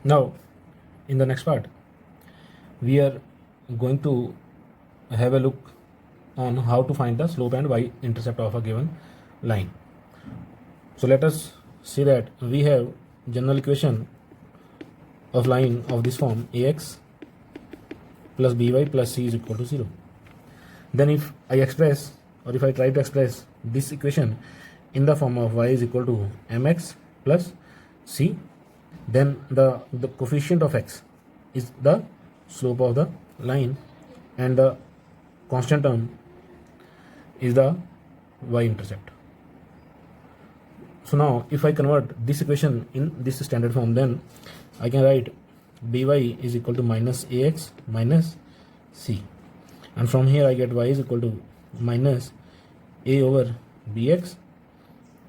Now, in the next part, we are going to have a look on how to find the slope and y-intercept of a given line. So let us see that we have general equation of line of this form: ax plus by plus c is equal to 0. Then if I express, or if I try to express this equation in the form of y is equal to mx plus c, then the coefficient of x is the slope of the line and the constant term is the y-intercept. So now if I convert this equation in this standard form, then I can write by is equal to minus ax minus c, and from here I get y is equal to minus a over bx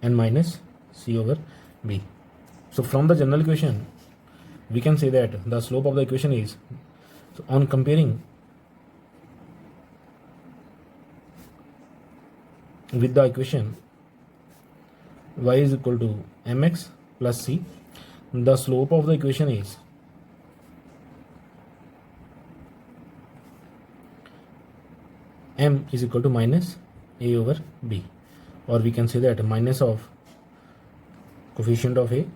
and minus c over b. So from the general equation we can say that the slope of the equation is, so on comparing with the equation y is equal to mx plus c, the slope of the equation is m is equal to minus a over b, or we can say that minus of coefficient of a,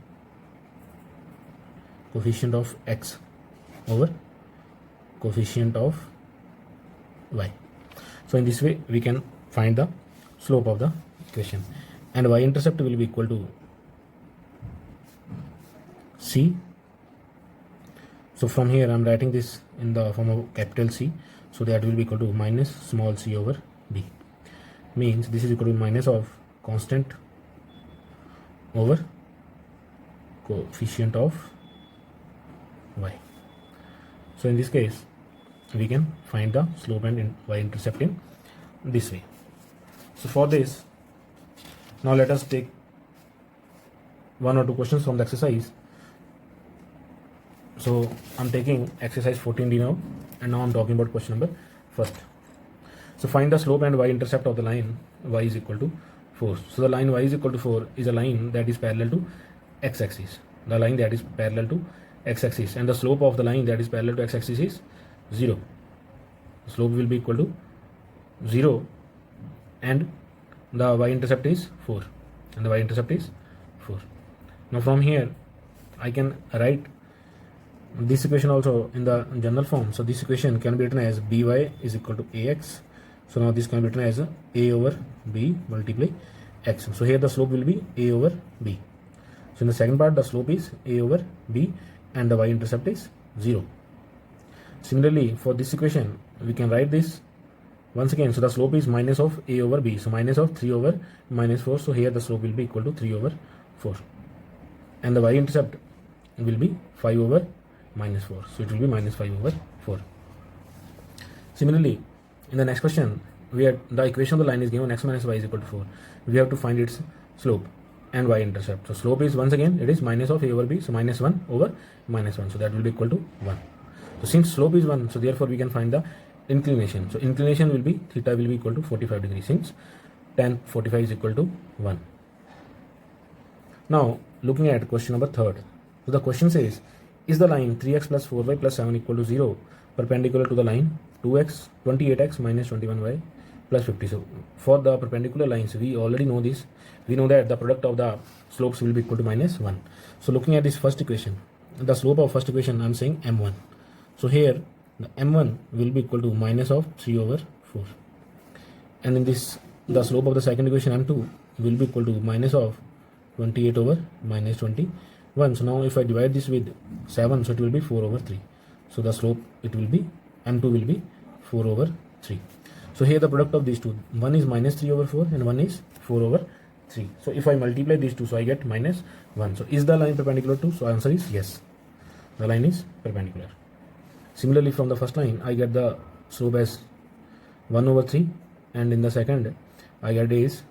coefficient of x over coefficient of y. So in this way we can find the slope of the equation, and y-intercept will be equal to c. So from here I am writing this in the form of capital C, so that will be equal to minus small c over b, means this is equal to minus of constant over coefficient of y. So in this case we can find the slope and y-intercept in this way. So for this, now let us take one or two questions from the exercise. So I'm taking exercise 14D now, and now I'm talking about question number first. So find the slope and y-intercept of the line y is equal to 4. So the line y is equal to 4 is a line that is parallel to x-axis, the line that is parallel to x-axis, and the slope of the line that is parallel to x-axis is 0. The slope will be equal to 0, and the y-intercept is 4, and the y-intercept is 4. Now from here I can write this equation also in the general form. So this equation can be written as by is equal to ax. So now this can be written as a over b multiply x. So here the slope will be a over b. So in the second part the slope is a over b and the y-intercept is 0. Similarly for this equation we can write this once again. So the slope is minus of a over b, so minus of 3 over minus 4. So here the slope will be equal to 3 over 4, and the y-intercept will be 5 over minus 4, so it will be minus 5 over 4. Similarly in the next question, where the equation of the line is given x minus y is equal to 4, we have to find its slope and y-intercept. So slope is once again it is minus of a over b, so minus 1 over minus 1, so that will be equal to 1. So since slope is 1, so therefore we can find the inclination. So inclination will be theta will be equal to 45 degrees, since tan 45 is equal to 1. Now looking at question number third, so the question says, is the line 3x plus 4y plus 7 equal to 0 perpendicular to the line 2x 28x minus 21y plus 50? So for the perpendicular lines we already know this. We know that the product of the slopes will be equal to minus 1. So looking at this first equation, the slope of first equation I am saying m1. So here the m1 will be equal to minus of 3 over 4, and in this the slope of the second equation m2 will be equal to minus of 28 over minus 21. So now if I divide this with 7, so it will be 4 over 3. So the slope it will be m2 will be 4 over 3. So here the product of these two, one is minus 3 over 4 and one is 4 over 3. So if I multiply these two, so I get minus 1. So is the line perpendicular to? So answer is yes, the line is perpendicular. Similarly from the first line I get the slope as 1 over 3, and in the second I get it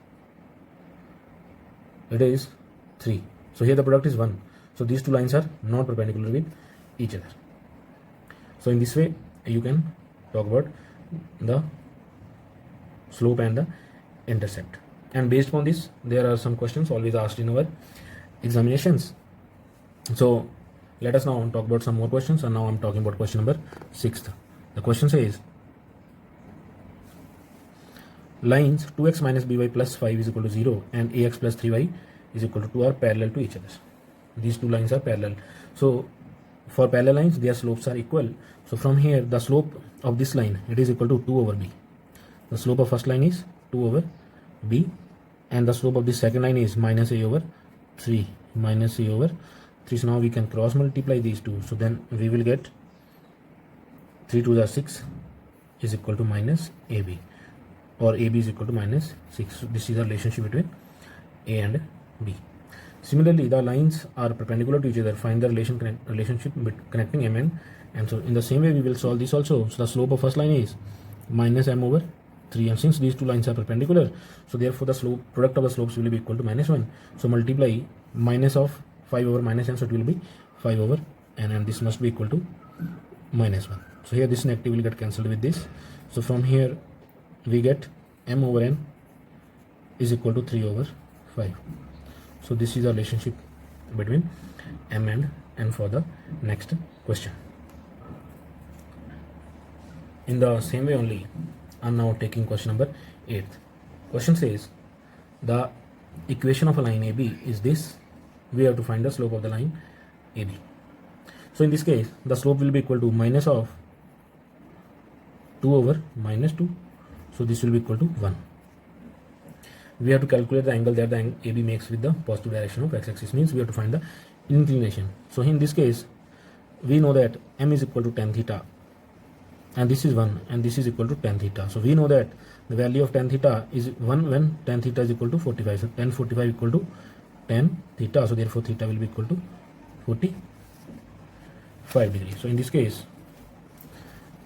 is 3. So here the product is 1. So these two lines are not perpendicular with each other. So in this way you can talk about the slope and the intercept, and based upon this there are some questions always asked in our examinations. So let us now talk about some more questions, and now I'm talking about question number 6th. The question says lines 2x minus by plus 5 is equal to 0 and ax plus 3y is equal to 2 are parallel to each other. These two lines are parallel. So for parallel lines, their slopes are equal. So from here, the slope of this line, it is equal to 2 over b. The slope of first line is 2 over b, and the slope of the second line is minus a over 3, minus a over 3. So now we can cross multiply these two. So then we will get 3 to the 6 is equal to minus ab, or ab is equal to minus 6. So this is the relationship between a and b. Similarly, the lines are perpendicular to each other. Find the relationship connecting m and m. So in the same way, we will solve this also. So the slope of first line is minus m over 3, and since these two lines are perpendicular, so therefore the slope product of the slopes will be equal to minus 1. So multiply minus of 5 over minus n, so it will be 5 over n, and this must be equal to minus 1. So here this negative will get cancelled with this. So from here we get m over n is equal to 3 over 5. So this is the relationship between m and n for the next question. In the same way only, I'm now taking question number 8. Question says the equation of a line AB is this. We have to find the slope of the line AB. So in this case, the slope will be equal to minus of 2 over minus 2. So this will be equal to 1. We have to calculate the angle that the AB makes with the positive direction of x-axis, means we have to find the inclination. So in this case, we know that m is equal to tan theta, and this is 1, and this is equal to tan theta. So we know that the value of tan theta is 1 when tan theta is equal to 45. So tan 45 equal to tan theta. So therefore theta will be equal to 45 degrees. So in this case,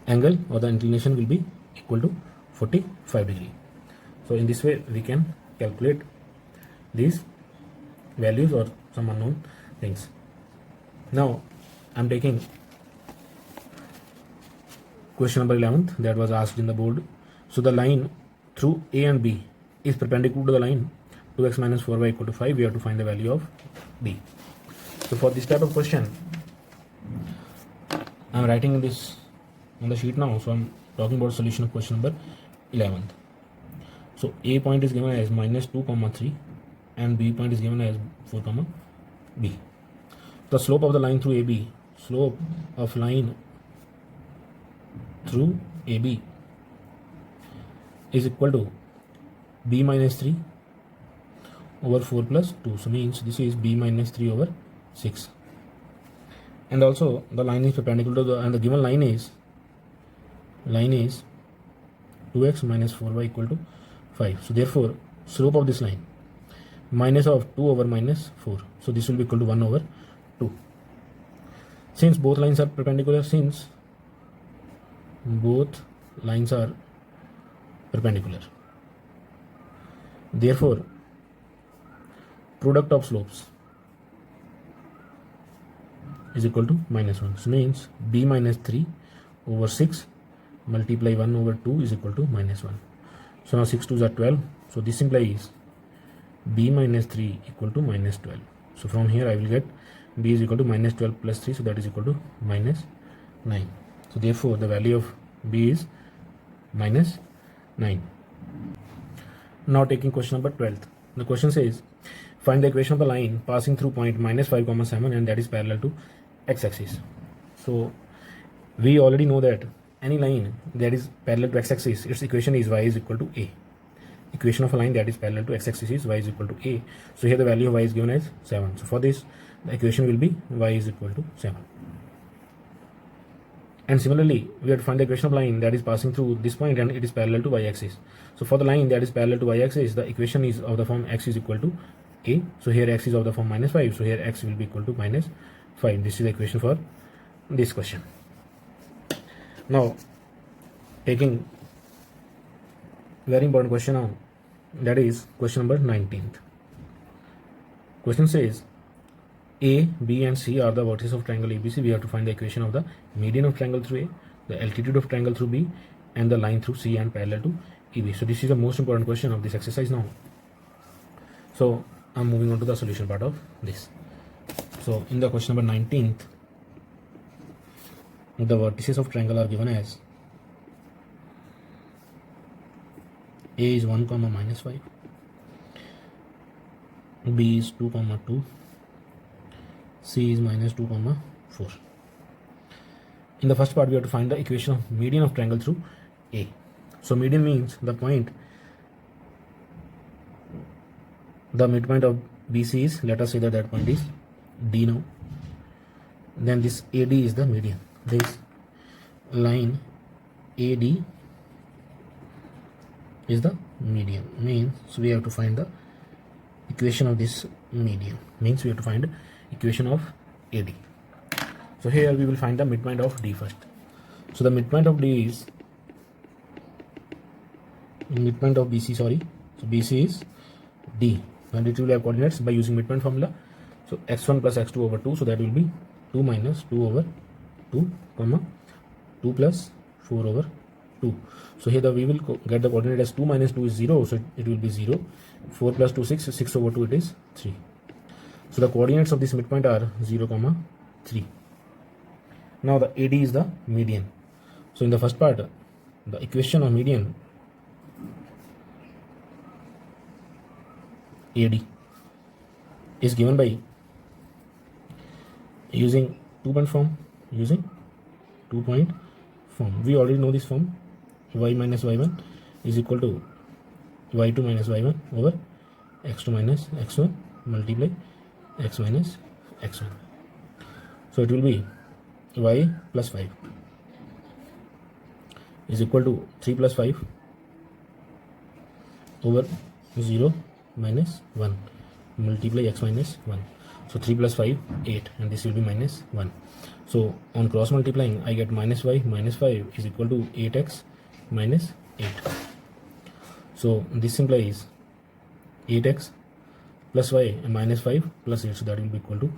angle or the inclination will be equal to 45 degree. So in this way we can calculate these values or some unknown things. Now I'm taking question number 11th that was asked in the board. So the line through A and B is perpendicular to the line 2x minus 4y equal to 5. We have to find the value of B. So for this type of question, I'm writing this on the sheet now. So I'm talking about solution of question number 11th. So A point is given as minus 2 comma 3 and B point is given as 4 comma B. The slope of the line through AB, slope of line through AB is equal to B minus 3 over 4 plus 2. So means this is B minus 3 over 6. And also the line is perpendicular to the, and the given line is 2x minus 4y equal to 5. So therefore slope of this line minus of 2 over minus 4. So this will be equal to 1 over 2. Since both lines are perpendicular, therefore product of slopes is equal to minus 1. So means B minus 3 over 6 multiply 1 over 2 is equal to minus 1. So now 6 2s are 12. So this implies B minus 3 equal to minus 12. So from here I will get B is equal to minus 12 plus 3. So that is equal to minus 9. So therefore the value of B is minus 9. Now taking question number 12. The question says find the equation of the line passing through point minus 5 comma 7 and that is parallel to x-axis. So we already know that any line that is parallel to x-axis, its equation is y is equal to a. Equation of a line that is parallel to x-axis is y is equal to a. So here the value of y is given as 7. So for this the equation will be y is equal to 7. And similarly we have to find the equation of line that is passing through this point and it is parallel to y-axis. So for the line that is parallel to y-axis, the equation is of the form x is equal to a. So here x is of the form minus 5. So here x will be equal to minus 5. This is the equation for this question. Now taking very important question now, that is question number 19th. Question says A, B and C are the vertices of triangle ABC. We have to find the equation of the median of triangle through A, the altitude of triangle through B, and the line through C and parallel to EB. So this is the most important question of this exercise now. So I'm moving on to the solution part of this. So in the question number 19th, the vertices of triangle are given as A is 1 comma minus 5, B is 2 comma 2, C is minus 2 comma 4. In the first part we have to find the equation of median of triangle through A. So median means the point, the midpoint of BC is, let us say that point is D now. Then this AD is the median. This line AD is the median, means so we have to find the equation of this median, means we have to find equation of AD. So here we will find the midpoint of D first. So the midpoint of D is midpoint of BC, sorry. So BC is D, and it will have coordinates by using midpoint formula. So x1 plus x2 over 2, so that will be 2 minus 2 over 2 comma 2 plus 4 over 2. So here we will get the coordinate as 2 minus 2 is 0, so it will be 0. 4 plus 2 6, 6 over 2 it is 3. So the coordinates of this midpoint are 0 comma 3. Now the AD is the median. So in the first part, the equation of median AD is given by using 2-point form. Using 2-point form, we already know this form. Y minus y1 is equal to y2 minus y1 over x2 minus x1 multiply x minus x1. So it will be y plus 5 is equal to 3 plus 5 over 0 minus 1 multiply x minus 1. So 3 plus 5 8, and this will be minus 1. So on cross multiplying I get minus y minus 5 is equal to 8x minus 8. So this implies 8x plus y and minus 5 plus 8, so that will be equal to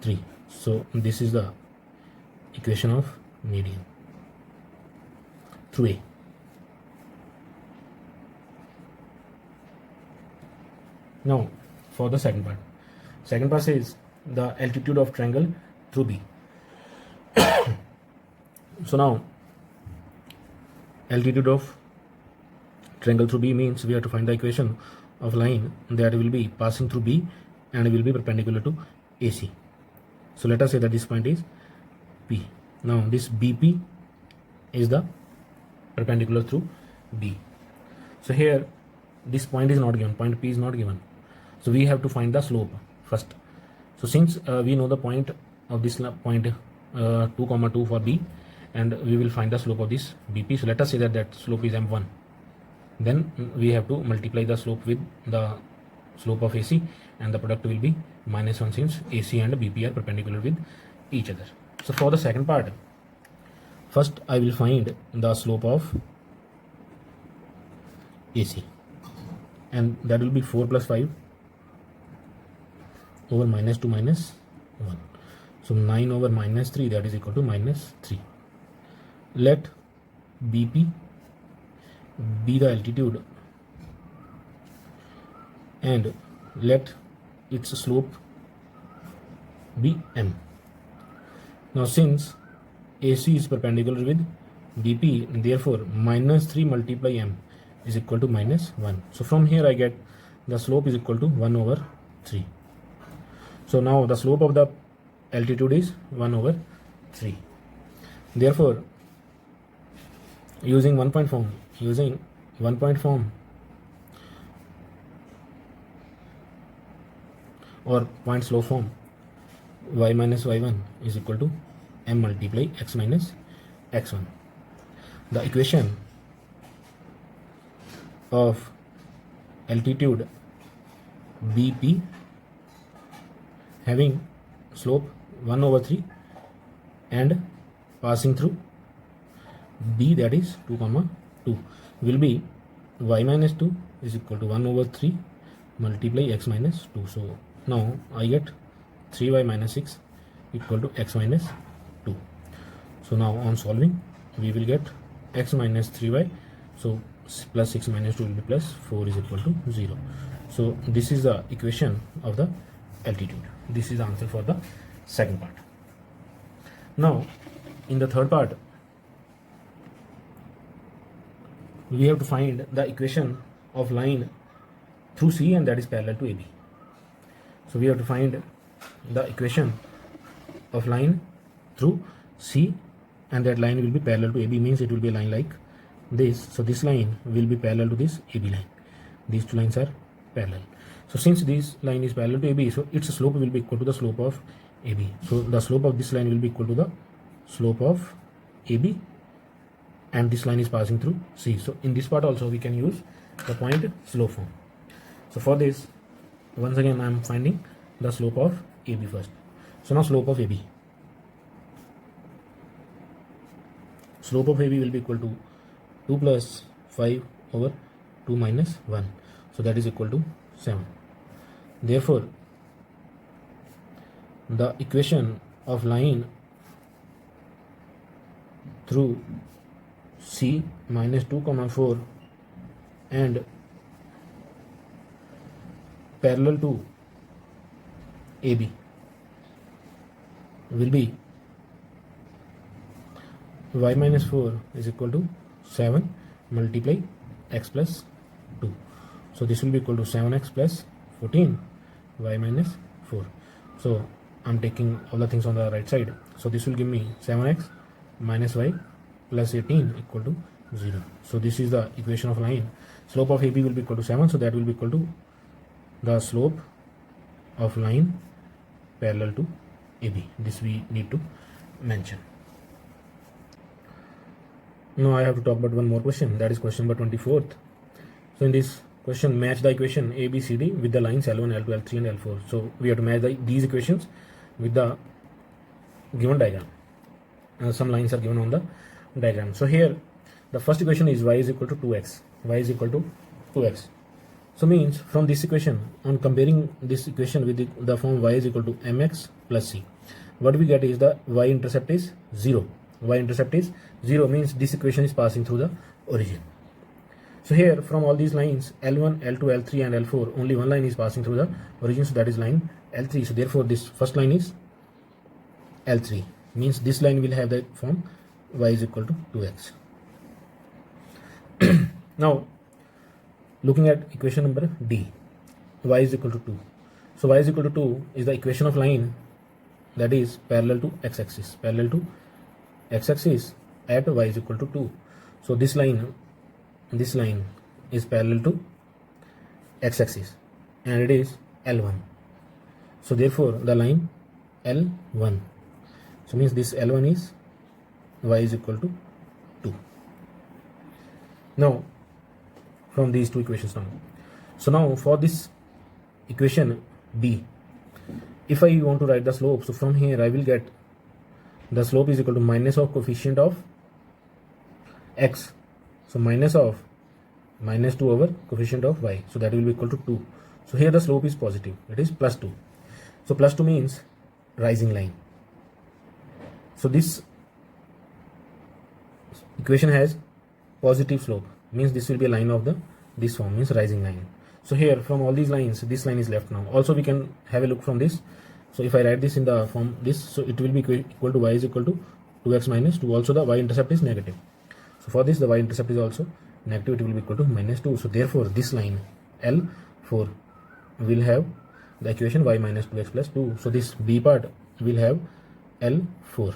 3. So this is the equation of median through A. Now for the second part. Second part says the altitude of triangle through B. So now altitude of triangle through B means we have to find the equation of line that will be passing through B and will be perpendicular to AC. So let us say that this point is P. Now this BP is the perpendicular through B. So here this point is not given, point P is not given. So we have to find the slope first. So since we know the point of this point 2 comma 2 for B, and we will find the slope of this BP. So let us say that slope is M1. Then we have to multiply the slope with the slope of AC, and the product will be minus 1 since AC and BP are perpendicular with each other. So for the second part, first I will find the slope of AC, and that will be 4 plus 5 over minus 2 minus 1. So 9 over minus 3, that is equal to minus 3. Let BP be the altitude and let its slope be M. Now since AC is perpendicular with BP, therefore minus 3 multiply M is equal to minus 1. So from here I get the slope is equal to 1 over 3. So now the slope of the altitude is 1 over 3. Therefore using 1-point form, or point slope form, y minus y1 is equal to m multiply x minus x1. The equation of altitude BP having slope 1 over 3 and passing through B, that is 2 comma 2, will be y minus 2 is equal to 1 over 3 multiply x minus 2. So now I get 3y minus 6 equal to x minus 2. So now on solving we will get x minus 3y, so plus 6 minus 2 will be plus 4 is equal to 0. So this is the equation of the altitude. This is the answer for the second part. Now in the third part, we have to find the equation of line through C and that is parallel to AB. So we have to find the equation of line through C and that line will be parallel to AB, means it will be a line like this. So this line will be parallel to this AB line. These two lines are parallel. So since this line is parallel to AB, so its slope will be equal to the slope of AB. So the slope of this line will be equal to the slope of AB, and this line is passing through C. So in this part also we can use the point slope form. So for this, once again I am finding the slope of AB first. So now slope of AB. Slope of AB will be equal to 2 plus 5 over 2 minus 1. So that is equal to 7. Therefore, the equation of line through C minus 2 comma 4 and parallel to AB will be y minus 4 is equal to 7 multiply x plus 2. So this will be equal to 7x plus 14 y minus 4. So I'm taking all the things on the right side. So this will give me 7x minus y plus 18 equal to 0. So this is the equation of line. Slope of AB will be equal to 7. So that will be equal to the slope of line parallel to AB. This we need to mention. Now I have to talk about one more question, that is question number 24th. So in this question, match the equation ABCD with the lines L1, L2, L3 and L4. So we have to match these equations with the given diagram. Some lines are given on the diagram. So here the first equation is y is equal to 2x. Y is equal to 2x. So means from this equation, on comparing this equation with the form y is equal to mx plus c, what we get is the y-intercept is 0. Y-intercept is 0 means this equation is passing through the origin. So here from all these lines L1, L2, L3 and L4, only one line is passing through the origin, so that is line L3. So therefore this first line is L3, means this line will have the form y is equal to 2x. Now looking at equation number D, y is equal to 2. So y is equal to 2 is the equation of line that is parallel to x-axis, parallel to x-axis at y is equal to 2. So this line is parallel to x-axis and it is L1. So therefore the line L1, so means this L1 is y is equal to 2. Now from these two equations now, so now for this equation B, if I want to write the slope, so from here I will get the slope is equal to minus of coefficient of x, so minus of minus 2 over coefficient of y, so that will be equal to 2. So here the slope is positive, it is plus 2. So plus 2 means rising line. So this equation has positive slope, means this will be a line of this form, means rising line. So here from all these lines, this line is left now. Also we can have a look from this. So if I write this in the form this, so it will be equal to y is equal to 2x minus 2. Also the y-intercept is negative. So for this the y-intercept is also negative, it will be equal to minus 2. So therefore this line L4 will have the equation y minus 2x plus 2. So this B part will have L4.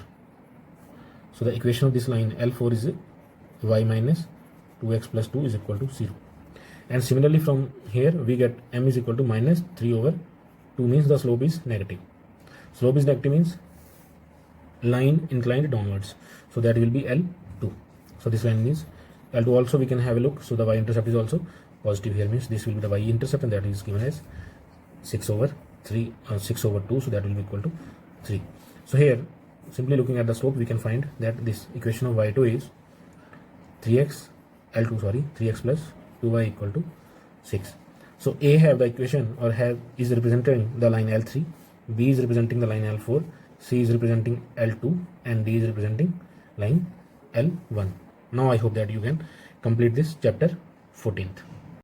So the equation of this line L4 is y minus 2x plus 2 is equal to 0. And similarly from here we get m is equal to minus 3 over 2, means the slope is negative. Slope is negative means line inclined downwards. So that will be L2. So this line is L2. Also we can have a look. So the y-intercept is also positive here, means this will be the y-intercept and that is given as 6 over 2. So that will be equal to 3. So here simply looking at the slope we can find that this equation of y2 is 3x plus 2y equal to 6. So A have the equation or is representing the line L3, B is representing the line L4, C is representing L2 and D is representing line L1. Now I hope that you can complete this chapter 14th.